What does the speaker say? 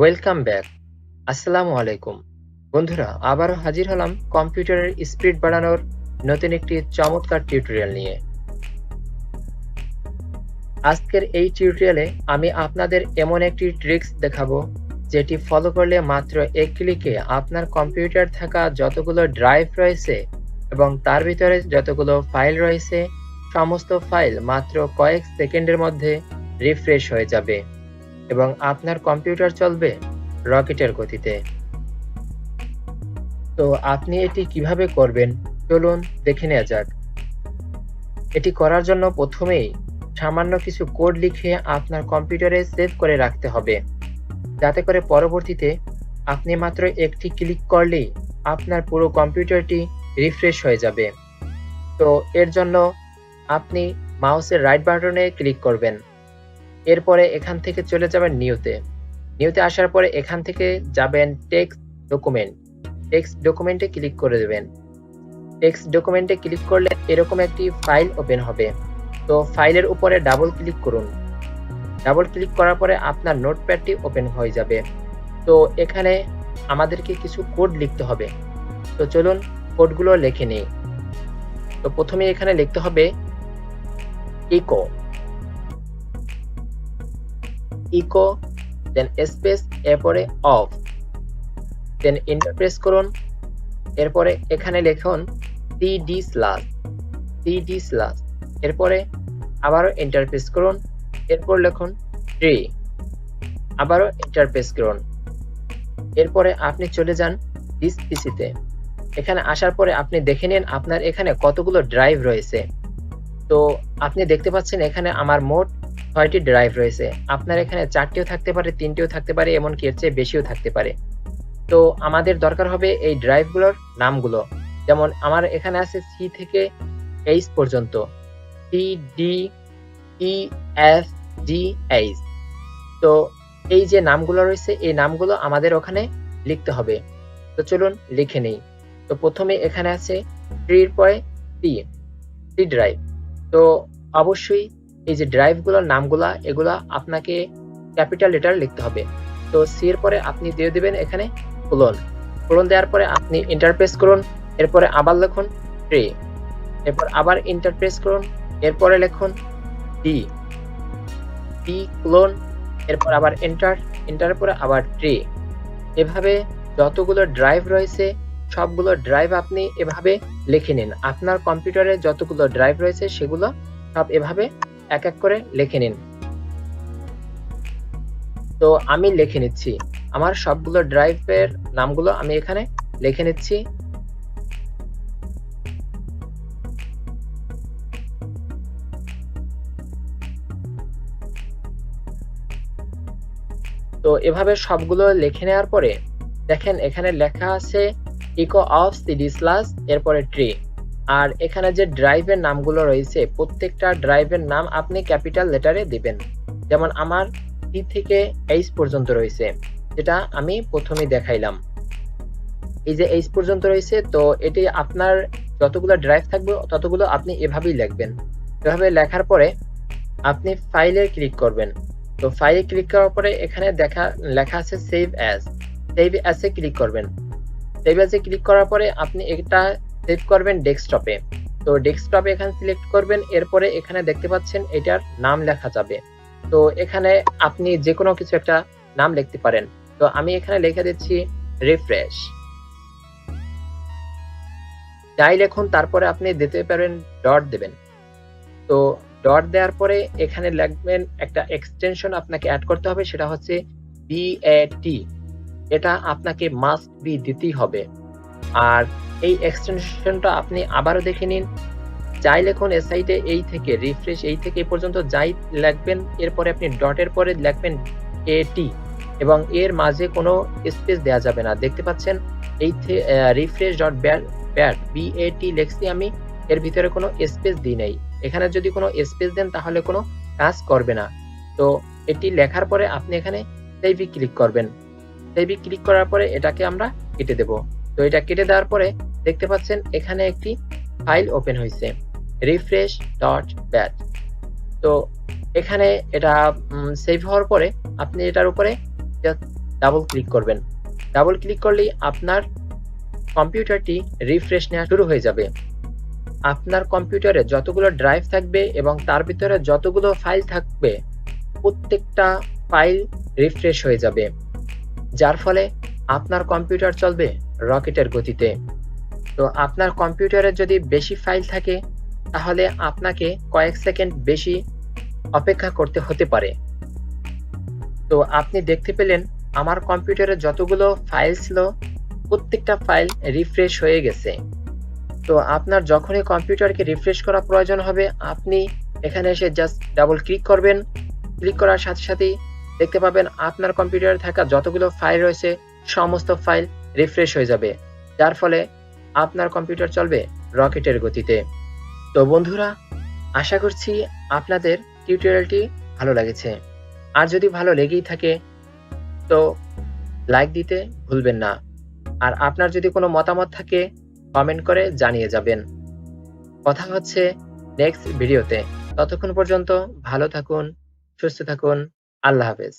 Welcome back. আসসালামু আলাইকুম। বন্ধুরা, আবারও হাজির হলাম কম্পিউটারের স্পিড বাড়ানোর নতুন একটি চমৎকার টিউটোরিয়াল নিয়ে। আজকের এই টিউটোরিয়ালে আমি আপনাদের এমন একটি ট্রিক্স দেখাবো যেটি ফলো করলে মাত্র এক ক্লিকে আপনার কম্পিউটার থাকা যতগুলো ড্রাইভ রয়েছে এবং তার ভিতরে যতগুলো ফাইল রয়েছে সমস্ত ফাইল মাত্র কয়েক সেকেন্ডের মধ্যে রিফ্রেশ হয়ে যাবে এবং আপনার কম্পিউটার চলবে রকেটের গতিতে। তো আপনি এটি কিভাবে করবেন চলুন দেখে নেওয়া যাক। এটি করার জন্য প্রথমেই সামান্য কিছু কোড লিখে আপনার কম্পিউটারে সেভ করে রাখতে হবে, যাতে করে পরবর্তীতে আপনি মাত্র একটি ক্লিক করলেই আপনার পুরো কম্পিউটারটি রিফ্রেশ হয়ে যাবে। তো এর জন্য আপনি মাউসের রাইট বাটনে ক্লিক করবেন, এরপরে এখান থেকে চলে যাবেন নিউতে আসার পরে এখান থেকে যাবেন টেক্সট ডকুমেন্টে ক্লিক করে দেবেন। টেক্সট ডকুমেন্টে ক্লিক করলে এরকম একটি ফাইল ওপেন হবে। তো ফাইলের উপরে ডাবল ক্লিক করুন। ডাবল ক্লিক করার পরে আপনার নোটপ্যাডটি ওপেন হয়ে যাবে। তো এখানে আমাদেরকে কিছু কোড লিখতে হবে। তো চলুন কোডগুলো লিখে নিই। তো প্রথমে এখানে লিখতে হবে ইকো দেন স্পেস, এরপরে অফ, দেন এন্টার প্রেস করুন। এরপরে এখানে লিখুন cd/, এরপরে আবারও এন্টার প্রেস করুন। এরপর লিখুন ট্রি, আবারও এন্টার প্রেস করুন। এরপরে আপনি চলে যান দিস পিসিতে। এখানে আসার পরে আপনি দেখে নিন আপনার এখানে কতগুলো ড্রাইভ রয়েছে। তো আপনি দেখতে পাচ্ছেন এখানে আমার মোট 6টি ড্রাইভ রয়েছে। আপনার এখানে 4টিও থাকতে পারে, 3টিও থাকতে পারে, এমনকি এর চেয়ে বেশিও থাকতে পারে। তো আমাদের দরকার হবে এই ড্রাইভগুলোর নামগুলো। যেমন আমার এখানে আছে সি থেকে এইচ পর্যন্ত, CDEFGH। তো এই যে নামগুলো রয়েছে এই নামগুলো আমাদের ওখানে লিখতে হবে। তো চলুন লিখে নেই। তো প্রথমে এখানে আছে সি ড্রাইভ। তো অবশ্যই এই যে ড্রাইভগুলোর নামগুলা এগুলা আপনাকে ক্যাপিটাল লেটার লিখতে হবে। তো সি এর পরে আপনি দিয়ে দিবেন এখানে কোলন দেওয়ার পরে আপনি এন্টার প্রেস করুন। এরপরে আবার লিখুন ট্রি, এরপর আবার এন্টার প্রেস করুন। এরপরে লিখুন ডি কোলন, এরপর আবার এন্টারের পরে আবার ট্রি। এভাবে যতগুলো ড্রাইভ রয়েছে সবগুলো ড্রাইভ আপনি এভাবে লিখে নিন। আপনার কম্পিউটারে যতগুলো ড্রাইভ রয়েছে সেগুলো সব এভাবে এক এক করে লিখে নিন। তো আমি লিখে নিচ্ছি আমার সবগুলো ড্রাইভের নামগুলো আমি এখানে লিখে নিচ্ছি। তো এভাবে সবগুলো লিখে নেওয়ার পরে দেখেন এখানে লেখা আছে ইকো অফ cd/, এরপরে ট্রি। আর এখানে যে ড্রাইভের নামগুলো রয়েছে প্রত্যেকটা ড্রাইভের নাম আপনি ক্যাপিটাল লেটারে দিবেন। যেমন আমার সি থেকে এইচ পর্যন্ত রয়েছে, যেটা আমি প্রথমেই দেখাইলাম। এই যে এইচ পর্যন্ত রয়েছে, তো এটি আপনার যতগুলো ড্রাইভ থাকবে ততগুলো আপনি এভাবেই লিখবেন। এভাবে লেখার পরে আপনি ফাইলে ক্লিক করবেন। তো ফাইলে ক্লিক করার পরে এখানে লেখা আছে সেভ অ্যাজে ক্লিক করবেন। সেভ অ্যাজে ক্লিক করার পরে আপনি এটা সেভ করবেন ডেস্কটপে। তো ডেস্কটপে এখানে সিলেক্ট করবেন। এরপরে এখানে দেখতে পাচ্ছেন এটার নাম লেখা যাবে। তো এখানে আপনি যে কোনো কিছু একটা নাম লিখতে পারেন। তো আমি এখানে লিখে দিচ্ছি রিফ্রেশ, যাই লিখুন। তারপরে আপনি দিতে পারেন ডট দেবেন। তো ডট দেওয়ার পরে এখানে লিখবেন একটা এক্সটেনশন আপনাকে অ্যাড করতে হবে, সেটা হচ্ছে BAT। এটা আপনাকে মাস্ট বি দিতেই হবে। আর এই এক্সটেনশনটা আপনি আবারও দেখে নিন। যাই লিখুন এর সাইডে এই থেকে রিফ্রেশ, এই থেকে এই পর্যন্ত যাই লিখবেন, এরপরে আপনি ডটের পরে লিখবেন AT এবং এর মাঝে কোনো স্পেস দেওয়া যাবে না। দেখতে পাচ্ছেন এই রিফ্রেশ ডট ব্যাট BAT লিখছি আমি, এর ভিতরে কোনো স্পেস দিই নাই। এখানে যদি কোনো স্পেস দেন তাহলে কোনো কাজ করবে না। তো এটি লেখার পরে আপনি এখানে সেভে ক্লিক করবেন। সেভে ক্লিক করার পরে এটাকে আমরা কেটে দেব। তো এটা কেটে দেওয়ার পরে দেখতে পাচ্ছেন এখানে একটি ফাইল ওপেন হয়েছে refresh.bat। তো এখানে এটা সেভ হওয়ার পরে আপনি এটার উপরে ডাবল ক্লিক করবেন। ডাবল ক্লিক করলেই আপনার কম্পিউটারটি রিফ্রেশ নেওয়া শুরু হয়ে যাবে। আপনার কম্পিউটারে যতগুলো ড্রাইভ থাকবে এবং তার ভিতরে যতগুলো ফাইল থাকবে প্রত্যেকটা ফাইল রিফ্রেশ হয়ে যাবে, যার ফলে আপনার কম্পিউটার চলবে রকেটের গতিতে। তো আপনার কম্পিউটারে যদি বেশি ফাইল থাকে তাহলে আপনাকে কয়েক সেকেন্ড বেশি অপেক্ষা করতে হতে পারে। তো আপনি দেখতে পেলেন আমার কম্পিউটারে যতগুলো ফাইল ছিল প্রত্যেকটা ফাইল রিফ্রেশ হয়ে গেছে। তো আপনার যখনই কম্পিউটারকে রিফ্রেশ করা প্রয়োজন হবে আপনি এখানে এসে জাস্ট ডাবল ক্লিক করবেন। ক্লিক করার সাথে সাথেই দেখতে পাবেন আপনার কম্পিউটারে থাকা যতগুলো ফাইল রয়েছে সমস্ত ফাইল রিফ্রেশ হয়ে যাবে, যার ফলে আপনার কম্পিউটার চলবে রকেটের গতিতে। তো বন্ধুরা, আশা করছি আপনাদের টিউটোরিয়ালটি ভালো লেগেছে। আর যদি ভালো লেগেই থাকে তো লাইক দিতে ভুলবেন না। আর আপনার যদি কোনো মতামত থাকে কমেন্ট করে জানিয়ে যাবেন। কথা হচ্ছে নেক্সট ভিডিওতে। ততক্ষণ পর্যন্ত ভালো থাকুন, সুস্থ থাকুন। আল্লাহ হাফেজ।